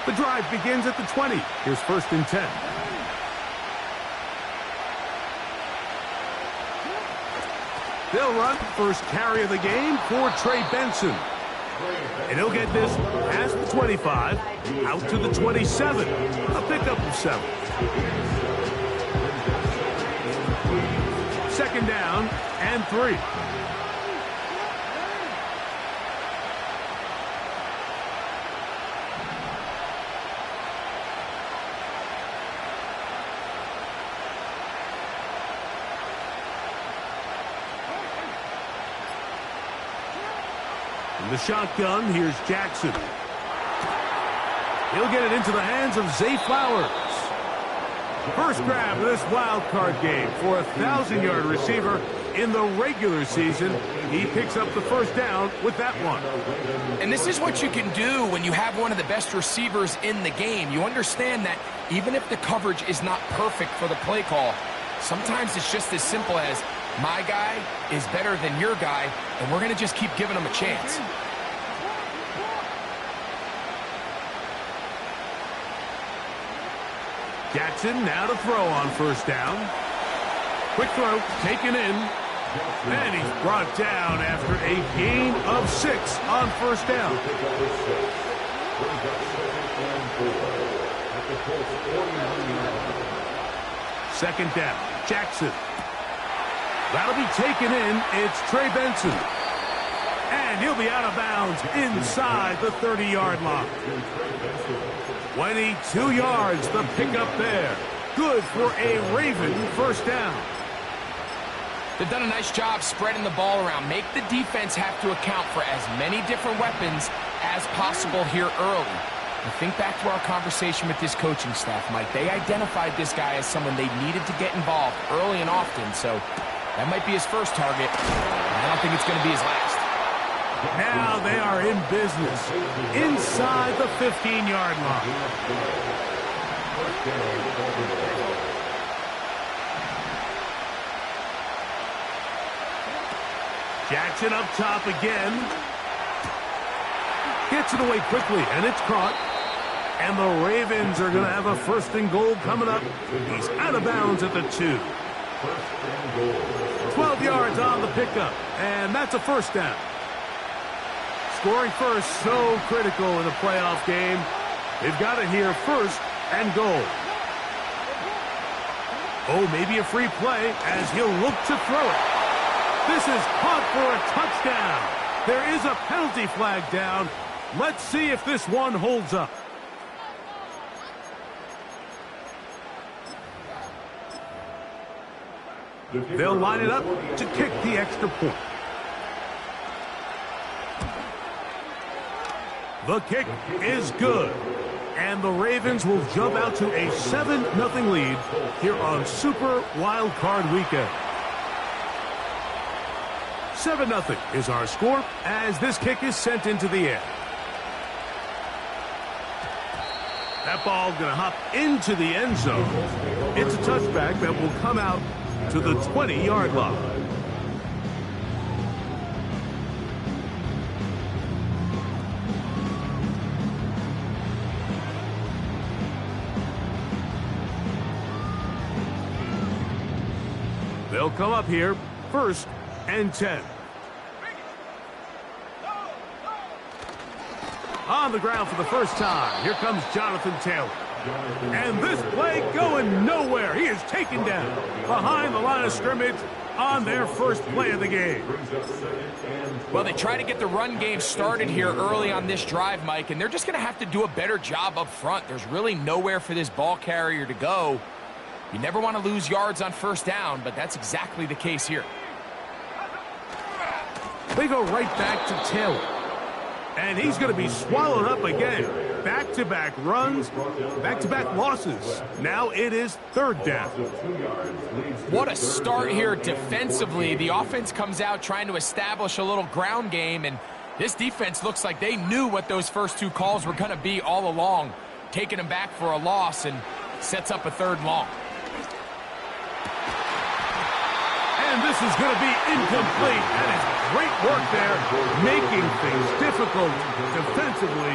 The drive begins at the 20. Here's 1st and 10. They'll run first carry of the game for Trey Benson. And he'll get this past the 25, out to the 27. A pickup of 7. 2nd down and 3. In the shotgun, here's Jackson. He'll get it into the hands of Zay Flowers. First grab of this wild card game for a 1,000-yard receiver in the regular season. He picks up the 1st down with that one. And this is what you can do when you have one of the best receivers in the game. You understand that even if the coverage is not perfect for the play call, sometimes it's just as simple as my guy is better than your guy, and we're going to just keep giving him a chance. Jackson now to throw on 1st down. Quick throw, taken in. And he's brought down after a gain of 6 on 1st down. Second down, Jackson. That'll be taken in. It's Trey Benson. And he'll be out of bounds inside the 30-yard line. 22 yards, the pickup there. Good for a Raven 1st down. They've done a nice job spreading the ball around. Make the defense have to account for as many different weapons as possible here early. And think back to our conversation with this coaching staff, Mike. They identified this guy as someone they needed to get involved early and often, so that might be his first target. I don't think it's going to be his last. Now they are in business inside the 15-yard line. Jackson up top again. Gets it away quickly, and it's caught. And the Ravens are going to have a 1st and goal coming up. He's out of bounds at the 2. 12 yards on the pickup, and that's a 1st down. Scoring first, so critical in a playoff game. They've got it here, 1st and goal. Oh, maybe a free play as he'll look to throw it. This is caught for a touchdown. There is a penalty flag down. Let's see if this one holds up. They'll line it up to kick the extra point. The kick is good. And the Ravens will jump out to a 7-0 lead here on Super Wild Card Weekend. 7-0 is our score as this kick is sent into the air. That ball going to hop into the end zone. It's a touchback that will come out to the 20-yard line. They'll come up here, 1st and 10. On the ground for the first time, here comes Jonathan Taylor. And this play going nowhere. He is taken down behind the line of scrimmage on their first play of the game. Well, they try to get the run game started here early on this drive, Mike, and they're just going to have to do a better job up front. There's really nowhere for this ball carrier to go. You never want to lose yards on 1st down, but that's exactly the case here. They go right back to Taylor. And he's going to be swallowed up again. Back-to-back runs, back-to-back losses. Now it is 3rd down. What a start here defensively. The offense comes out trying to establish a little ground game, and this defense looks like they knew what those first 2 calls were going to be all along, taking them back for a loss and sets up a 3rd and long. And this is going to be incomplete. That is great work there, making things difficult defensively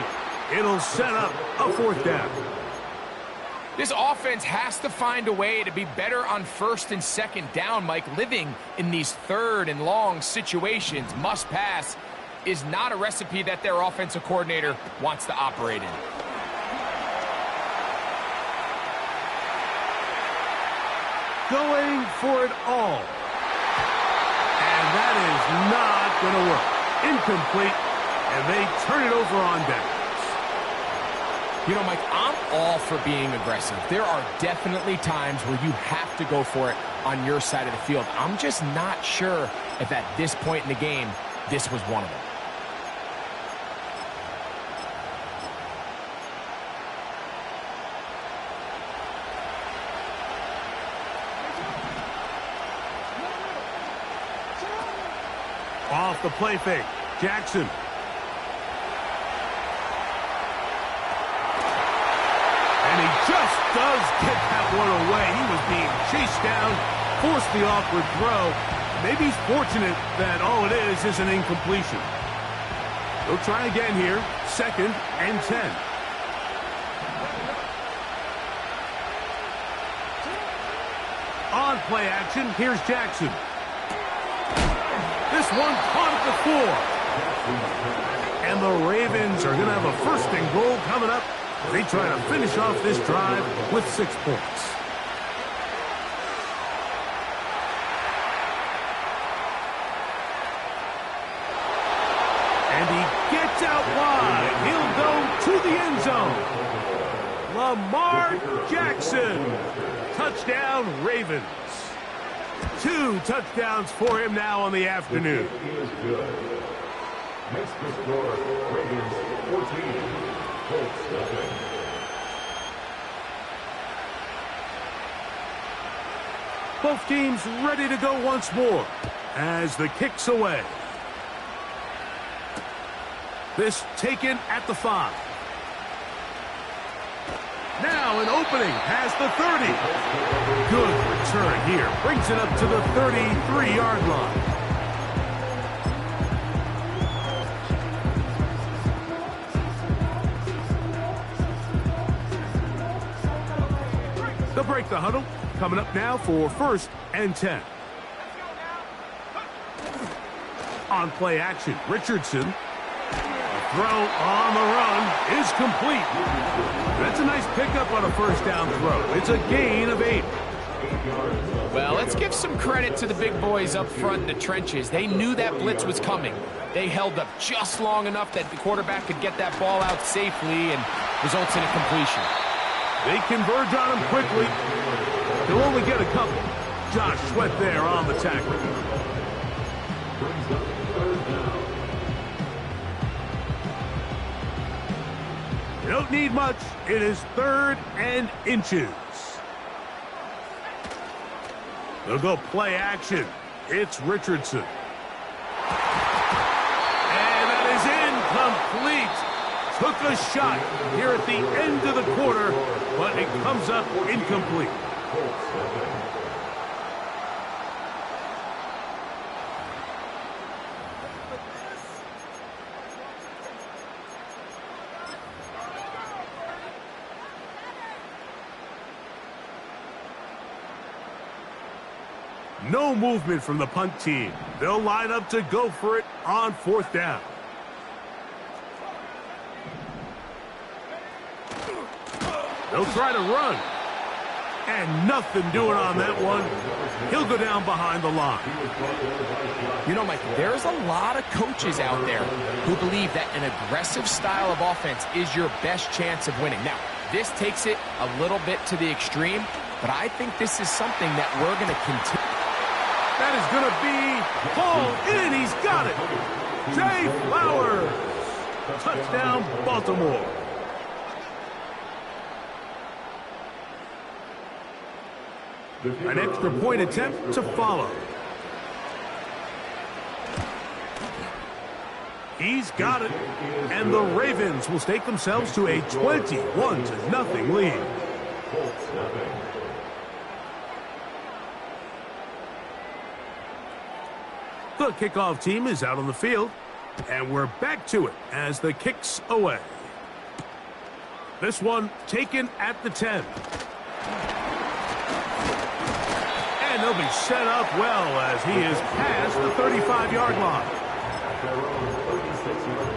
It'll set up a fourth down. This offense has to find a way to be better on first and second down, Mike. Living in these third and long situations, must pass, is not a recipe that their offensive coordinator wants to operate in. Going for it all. And that is not going to work. Incomplete, and they turn it over on downs. You know, Mike, I'm all for being aggressive. There are definitely times where you have to go for it on your side of the field. I'm just not sure if at this point in the game, this was one of them. Off the play fake, Jackson. And he just does get that one away. He was being chased down, forced the awkward throw. Maybe he's fortunate that all it is an incompletion. They'll try again here, 2nd and 10. On play action, here's Jackson. This one caught at the 4. And the Ravens are going to have a 1st and goal coming up. They try to finish off this drive with 6 points. And he gets out wide. He'll go to the end zone. Lamar Jackson. Touchdown, Ravens. 2 touchdowns for him now on the afternoon. Makes the score Ravens 14. Colts nothing. Both teams ready to go once more as the kick's away. This taken at the 5. Now an opening has the 30. Good return here. Brings it up to the 33-yard line. They'll break the huddle. Coming up now for 1st and 10. On play action, Richardson. The throw on the run is complete. That's a nice pickup on a 1st down throw. It's a gain of 8. Well, let's give some credit to the big boys up front in the trenches. They knew that blitz was coming. They held up just long enough that the quarterback could get that ball out safely and results in a completion. They converge on him quickly. He'll only get a couple. Josh Sweat there on the tackle. You don't need much. It is 3rd and inches. They'll go play action. It's Richardson. And that is incomplete. Took a shot here at the end of the quarter, but it comes up incomplete. No movement from the punt team. They'll line up to go for it on 4th down. They'll try to run. And nothing doing on that one. He'll go down behind the line. You know, Mike, there's a lot of coaches out there who believe that an aggressive style of offense is your best chance of winning. Now, this takes it a little bit to the extreme, but I think this is something that we're going to continue. That is going to be hauled in. He's got it. Zay Flowers. Touchdown, Baltimore. An extra point attempt to follow. He's got it. And the Ravens will stake themselves to a 21-0 lead. The kickoff team is out on the field. And we're back to it as the kick's away. This one taken at the 10. And they'll be set up well as he is past the 35-yard line. Their own 36-yard line.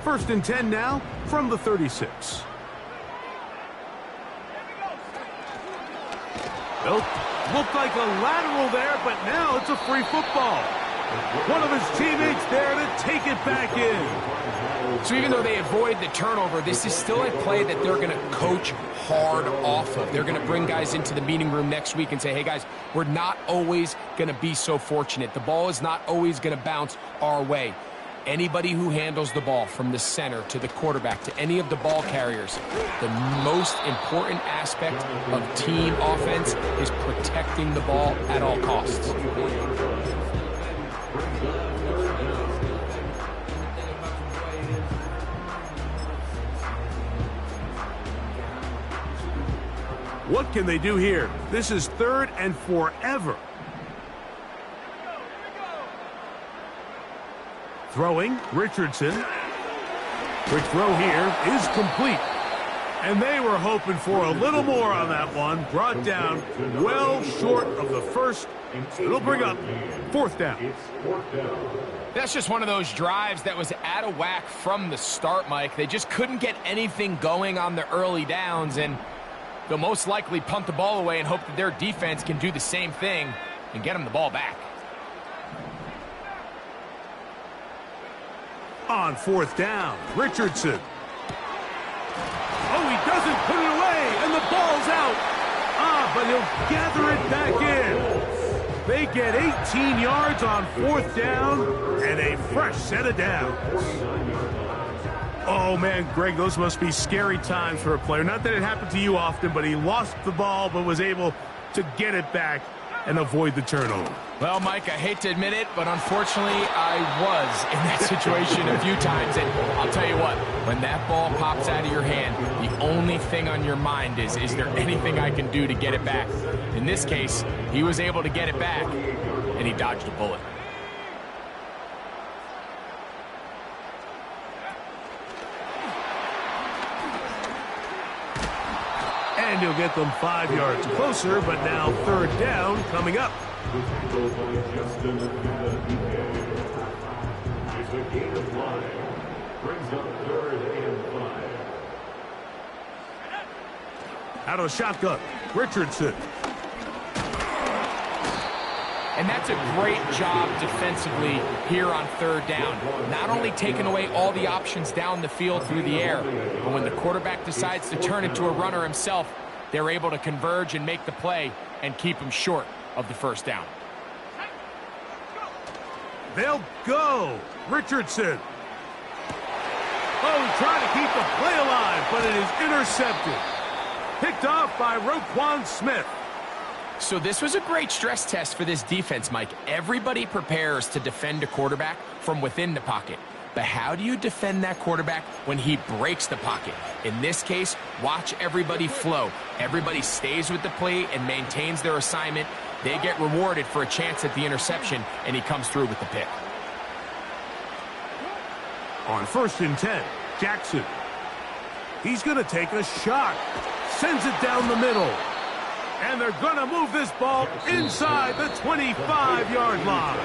First and 10 now from the 36. Nope. Looked like a lateral there, but now it's a free football. One of his teammates there to take it back in. So even though they avoid the turnover, this is still a play that they're going to coach hard off of. They're going to bring guys into the meeting room next week and say, hey, guys, we're not always going to be so fortunate. The ball is not always going to bounce our way. Anybody who handles the ball from the center to the quarterback to any of the ball carriers, the most important aspect of team offense is protecting the ball at all costs. What can they do here? This is 3rd and forever. Throwing, Richardson. Quick throw here is complete. And they were hoping for a little more on that one. Brought down well short of the first. It'll bring up 4th down. That's just one of those drives that was out of whack from the start, Mike. They just couldn't get anything going on the early downs, and they'll most likely punt the ball away and hope that their defense can do the same thing and get them the ball back. On 4th down, Richardson. Oh, he doesn't put it away, and the ball's out. But he'll gather it back in. They get 18 yards on 4th down and a fresh set of downs. Oh, man, Greg, those must be scary times for a player. Not that it happened to you often, but he lost the ball but was able to get it back and avoid the turnover. Well, Mike, I hate to admit it, but unfortunately, I was in that situation a few times. And I'll tell you what, when that ball pops out of your hand, the only thing on your mind is there anything I can do to get it back? In this case, he was able to get it back, and he dodged a bullet. And he'll get them 5 yards closer, but now 3rd down coming up. It's a gain of 5. Brings up 3rd and 5. Out of the shotgun, Richardson. And that's a great job defensively here on 3rd down. Not only taking away all the options down the field through the air, but when the quarterback decides to turn into a runner himself, they're able to converge and make the play and keep him short of the 1st down. They'll go. Richardson. Oh, trying to keep the play alive, but it is intercepted. Picked off by Roquan Smith. So this was a great stress test for this defense, Mike. Everybody prepares to defend a quarterback from within the pocket. But how do you defend that quarterback when he breaks the pocket? In this case, watch everybody flow. Everybody stays with the play and maintains their assignment. They get rewarded for a chance at the interception, and he comes through with the pick. On 1st and 10, Jackson. He's going to take a shot. Sends it down the middle. And they're going to move this ball inside the 25-yard line.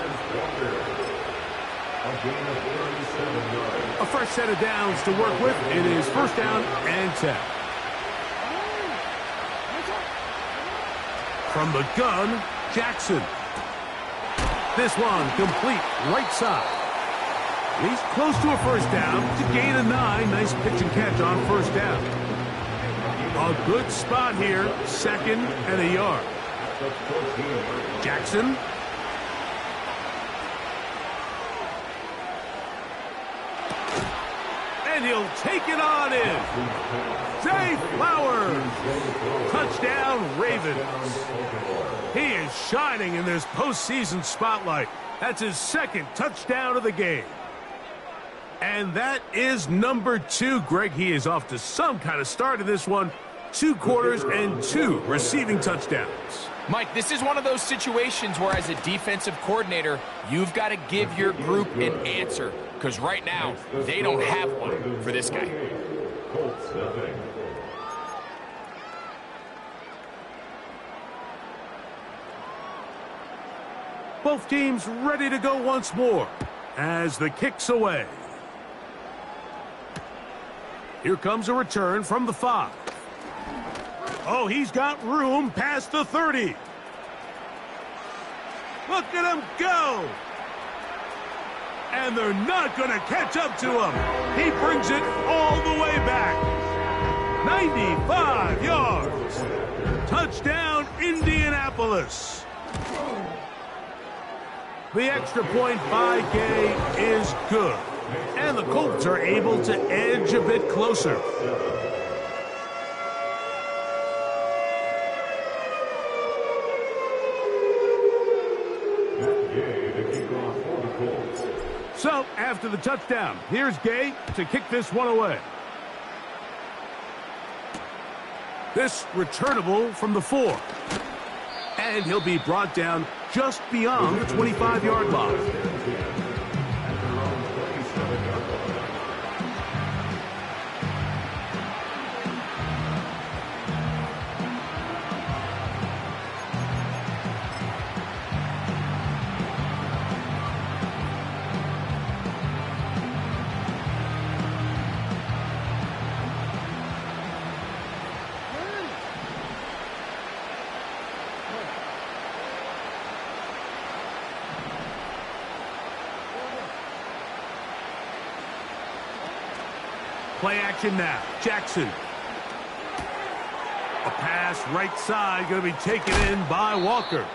A fresh set of downs to work with. It is 1st down and 10. From the gun, Jackson. This one complete right side. He's close to a 1st down to gain a 9. Nice pitch and catch on 1st down. A good spot here, 2nd and a yard. Jackson. And he'll take it on in. Zay Flowers. Touchdown, Ravens. He is shining in this postseason spotlight. That's his 2nd touchdown of the game. And that is number 2. Greg, he is off to some kind of start in this one. 2 quarters and 2 receiving touchdowns. Mike, this is one of those situations where as a defensive coordinator, you've got to give your group an answer. Because right now, they don't have one for this guy. Colts nothing. Both teams ready to go once more as the kick's away. Here comes a return from the 5. Oh, he's got room past the 30. Look at him go. And they're not going to catch up to him. He brings it all the way back. 95 yards. Touchdown, Indianapolis. The extra point by Gay is good. And the Colts are able to edge a bit closer. So, after the touchdown, here's Gay to kick this one away. This returnable from the 4. And he'll be brought down just beyond the 25-yard line. Play action now. Jackson. A pass right side going to be taken in by Walker.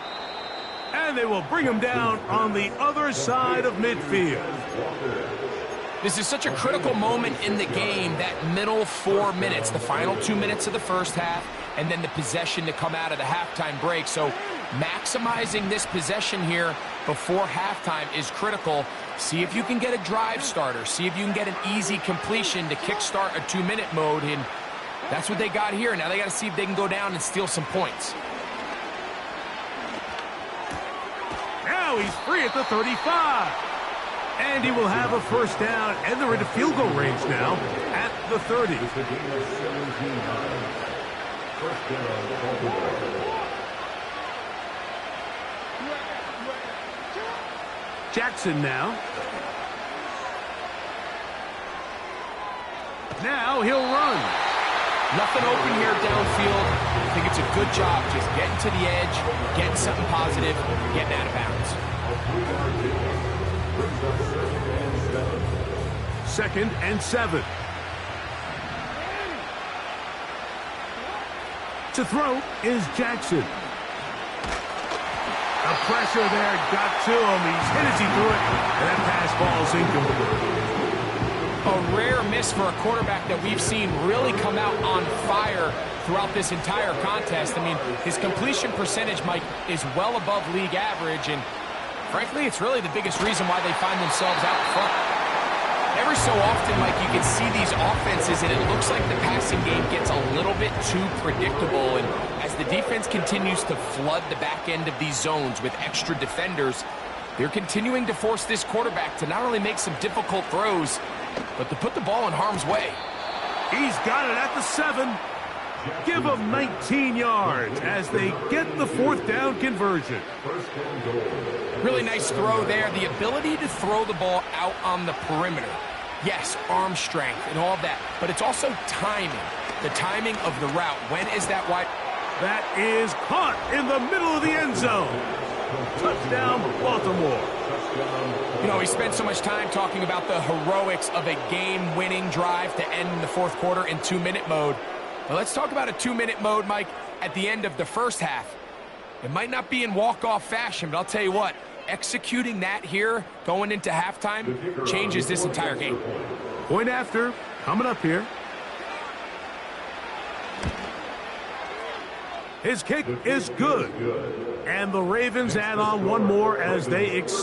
And they will bring him down on the other side of midfield. This is such a critical moment in the game, that middle 4 minutes, the final 2 minutes of the first half, and then the possession to come out of the halftime break. So maximizing this possession here before halftime is critical. See if you can get a drive starter. See if you can get an easy completion to kickstart a 2-minute mode. And that's what they got here. Now they got to see if they can go down and steal some points. Now he's free at the 35. And he will have a first down, and they're into field goal range now at the 30. Jackson now. Now he'll run. Nothing open here downfield. I think it's a good job just getting to the edge, getting something positive, getting out of bounds. 2nd and 7. To throw is Jackson. The pressure there got to him. He's hit as he threw it, and that pass falls incomplete. A rare miss for a quarterback that we've seen really come out on fire throughout this entire contest. I mean, his completion percentage, Mike, is well above league average, and frankly, it's really the biggest reason why they find themselves out front. Every so often, Mike, you can see these offenses, and it looks like the passing game gets a little bit too predictable, and as the defense continues to flood the back end of these zones with extra defenders, they're continuing to force this quarterback to not only make some difficult throws, but to put the ball in harm's way. He's got it at the 7. Give him 19 yards as they get the 4th down conversion. Really nice throw there. The ability to throw the ball out on the perimeter. Yes, arm strength and all that, but it's also timing. The timing of the route. When is that wide? That is caught in the middle of the end zone. Touchdown, Baltimore. You know, we spent so much time talking about the heroics of a game-winning drive to end the 4th quarter in 2-minute mode. Now let's talk about a 2-minute mode, Mike, at the end of the first half. It might not be in walk-off fashion, but I'll tell you what, executing that here going into halftime changes this entire game. Point after, coming up here. His kick is good. And the Ravens add on one more as they extend.